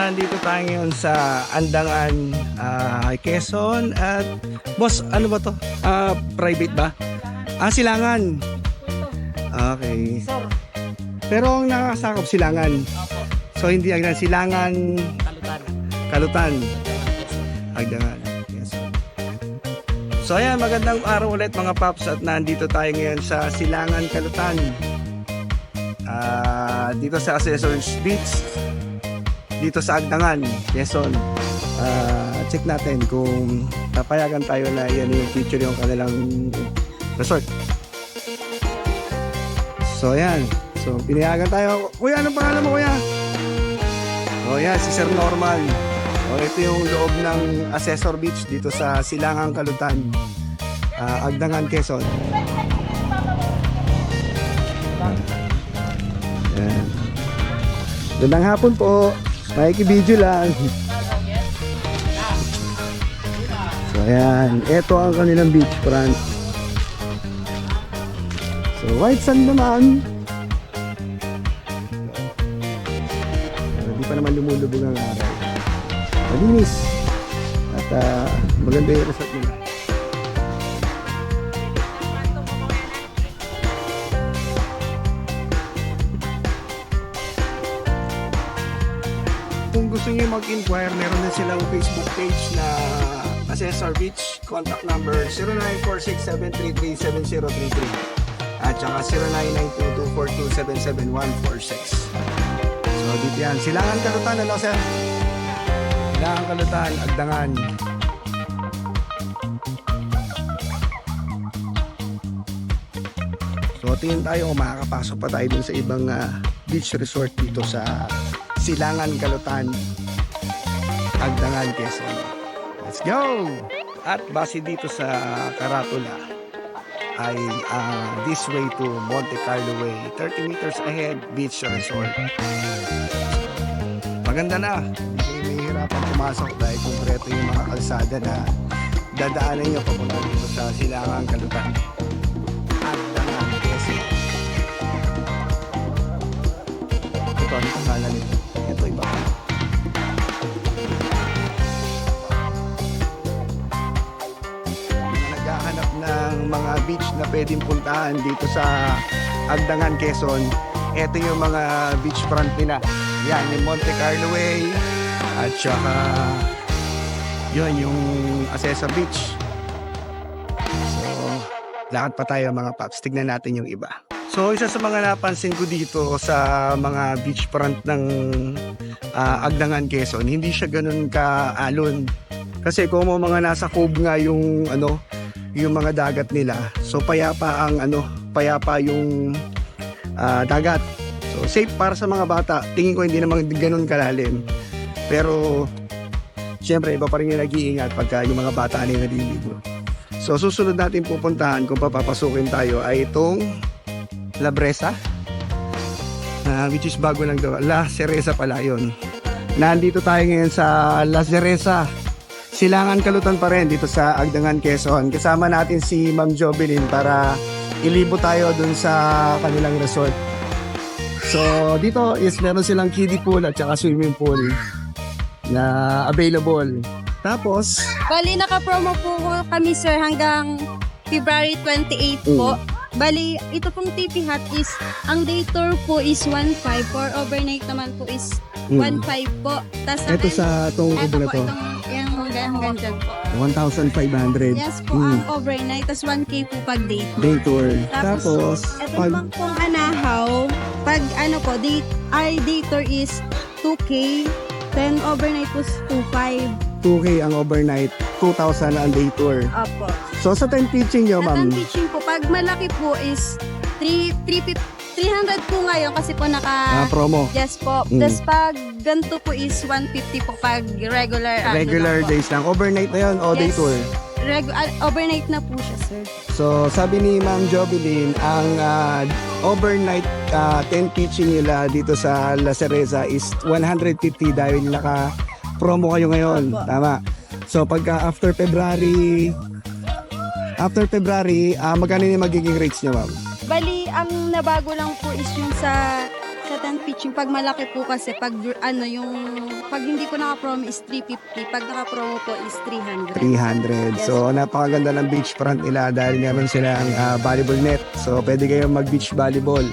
nandito tayo ngayon sa Andangan, Quezon. At boss, ano ba to? Private ba? Silangan. Okay. Pero ang nakasakop Silangan. So hindi Agdangan, Silangan, Kalutan. Agdangan. Yes. So ayan, magandang araw ulit mga paps, at nandito tayo ngayon sa Silangan, Kalutan. Dito sa Accessories Beach, dito sa Agdangan, Quezon. Check natin kung papayagan tayo na yan yung feature yung kanilang resort. So ayan, so pinayagan tayo. Kuya, anong pangalan mo, kuya? O yan, si Sir Norman. O ito yung loob ng Accessor Beach dito sa Silangan, Kalutan, Agdangan, Quezon. Ayan. Gandang hapon po. Makikibideo lang. So ayan, ito ang kanilang beach front. So white sand naman. Hindi pa naman lumulubog ang araw. Malinis. At maganda yung resort nila. Kung gusto niyo mag-inquire, meron din silang Facebook page na Accessor Beach. Contact number 0946-733-7033 at saka 0992-242-77146. So dito yan, Silangan, Kalutan, ano sir? Silangan, Kalutan, Agdangan. So tingin tayo kung makakapasok pa tayo dun sa ibang beach resort dito sa Silangan, Kalutan, Agdangan, Quezon. Let's go! At base dito sa karatula ay this way to Monte Carlo Way, 30 meters ahead, beach resort. Maganda na. Hindi mahirapan pumasok dahil kumpleto yung mga kalsada na dadaanan nyo papunta dito sa Silangan, Kalutan, Agdangan, Quezon. Ito, ano pangalan nito? Ito iba. Naghahanap ng mga beach na pwedeng puntahan dito sa Agdangan, Quezon. Ito yung mga beach front nila. Yan, yung Monte Carlo Way at saka yun, yung Accessor Beach. So, lakad pa tayo mga paps. Tignan natin yung iba. So isa sa mga napansin ko dito sa mga beachfront ng Agdangan, Quezon, hindi siya ganun ka-alon. Kasi kung mga nasa cove nga yung yung mga dagat nila, so payapa yung dagat. So safe para sa mga bata. Tingin ko hindi naman ganun kalalim. Pero syempre iba pa rin yung nag-iingat pagka yung mga bata na naliligo. So susunod natin pupuntahan kung papapasukin tayo ay itong La Bresa, which is bago lang daw. La Cereza pala yun. Nandito tayo ngayon sa La Cereza, Silangan, Kalutan pa rin dito sa Agdangan, Quezon. Kasama natin si Ma'am Jovelyn para ilibo tayo dun sa kanilang resort. So dito is meron silang kiddie pool at saka swimming pool na available. Tapos bali naka-promo po kami sir hanggang February 28 po. Bali, ito pong TP Hut is, ang day tour po is 1.5, for overnight naman po is 1.5 po. Tas ito sa itong ito na po, to, hanggang dyan po. 1,500. Yes po, ang overnight, tas 1K po pag day tour. Day tour. Tapos ito pag pong anahaw, pag day tour is 2K, then overnight was 2.5. 2K ang overnight, 2,000 ang day tour. Opo. So sa time teaching nyo, ma'am, Ang teaching po, pag malaki po is 300 po ngayon kasi po promo. yes po. Tapos pag ganito po is 150 po pag regular. Regular lang po. days lang. Overnight na yun o day Yes. tour? Overnight na po siya, sir. So sabi ni Ma'am Jovelyn, ang overnight 10 teaching nila dito sa La Cereza is 150 dahil naka-promo kayo ngayon. Opo. Tama. So pagka after February, magkano yung magiging rates nyo, ma'am? Bali, ang nabago lang po is yung sa Sa 10 pitching, pag malaki po kasi, pag hindi po naka-promo is 350, pag naka-promo po is 300. 300. So, napakaganda ng beachfront nila dahil meron silang volleyball net. So, pwede kayong mag-beach volleyball.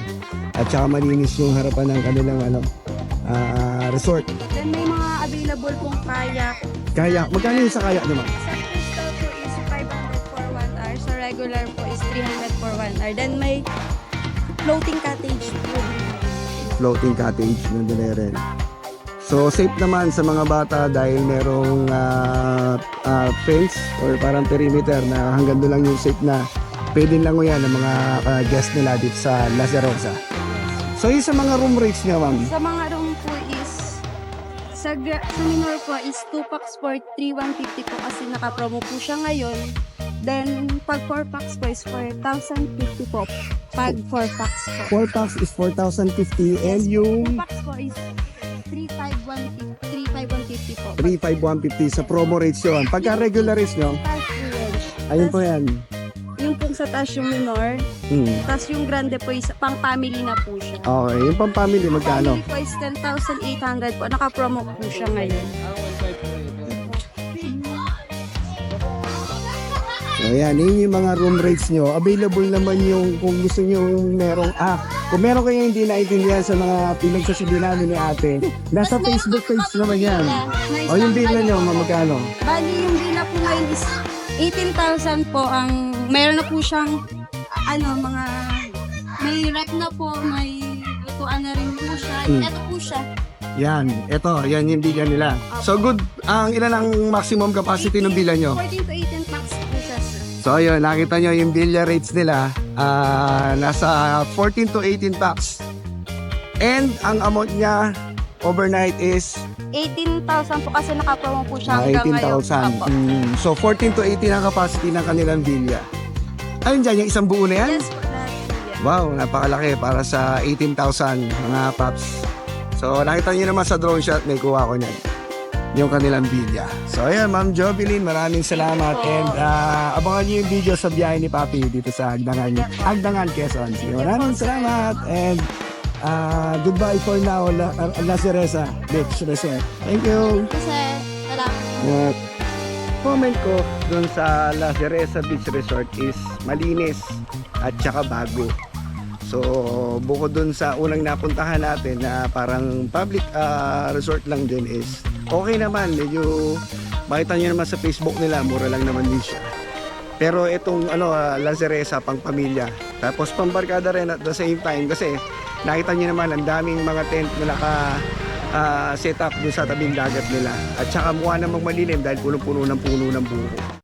At saka malinis yung harapan ng kanilang resort. Then may mga available pong kayak. Kayak, magkano yung sa kayak naman? Sa crystal po is 500 for 1 hour. Sa regular po is 300 for 1 hour. Then may floating cottage po. Floating cottage, nandun na rin. So, safe naman sa mga bata dahil merong fence or parang perimeter na hanggang doon lang yung safe na pwede lang yan ng mga guest nila dito sa La Rosa. So, yung sa mga room rates niya, ma'am? Sa mga room po is sa minor po is 2 packs for 3,150 po kasi naka-promo po siya ngayon. Then, pag 4 packs po is 4,050 po. Pag 4 packs po. 4 packs is 4,050 and yung 2 packs po is 3,550 po. 3,550 sa promo rates yun. Pagka regular rates nyo, Taas po yan. ayun po yan. Yung pong sa taas yung minor, tapos yung grande po is pang family na po siya. Okay, yung pang family magkano? Family po is 10,800 po. Naka-promo po siya ngayon. So ayan, yun yung mga room rates nyo. Available naman yung kung gusto nyo merong kung meron kayo hindi naintindihan sa mga pinagsasabi namin ni ate, nasa Facebook page naman yan. O yung villa nyo, magkano? Bali, yung villa po ngayon is 18,000 po ang, meron na po siyang, mga, may rep na po, may lutuan na rin po siya. Ito po siya. Yan yung villa nila. So good, ang ilan ang maximum capacity ng villa nyo? 14 to 18 max po siya, sir. So ayun, nakita nyo yung villa rates nila, nasa 14 to 18 packs. And ang amount niya overnight is 18,000 po kasi naka-promo po siya hanggang ngayon. 18,000. Apo. So 14 to 18 ang capacity ng kanilang villa. Ayun dyan, yung isang buo na yan? Yes po, lahat po yan. Wow, napakalaki para sa 18,000 mga paps. So nakita nyo naman sa drone shot, may kuha ko niyan. Yung kanilang villa. So ayan, Ma'am Jovelyn, maraming salamat. And abangan nyo yung video sa biyahe ni Papi dito sa Agdangan, Quezon. Sige, maraming salamat. And goodbye for now, La Cereza Beach Resort. Thank you. Kasi, salamat. Comment ko dun sa La Cereza Beach Resort is malinis at saka bago. So, bukod dun sa unang napuntahan natin na parang public resort lang din is okay naman. Medyo makita nyo naman sa Facebook nila, mura lang naman din siya. Pero itong La Cereza pang pamilya. Tapos pambarkada rin at the same time kasi nakita nyo naman ang daming mga tent na set up dun sa tabing dagat nila. At saka mukha namang malilim dahil punong-puno ng puno ng buko.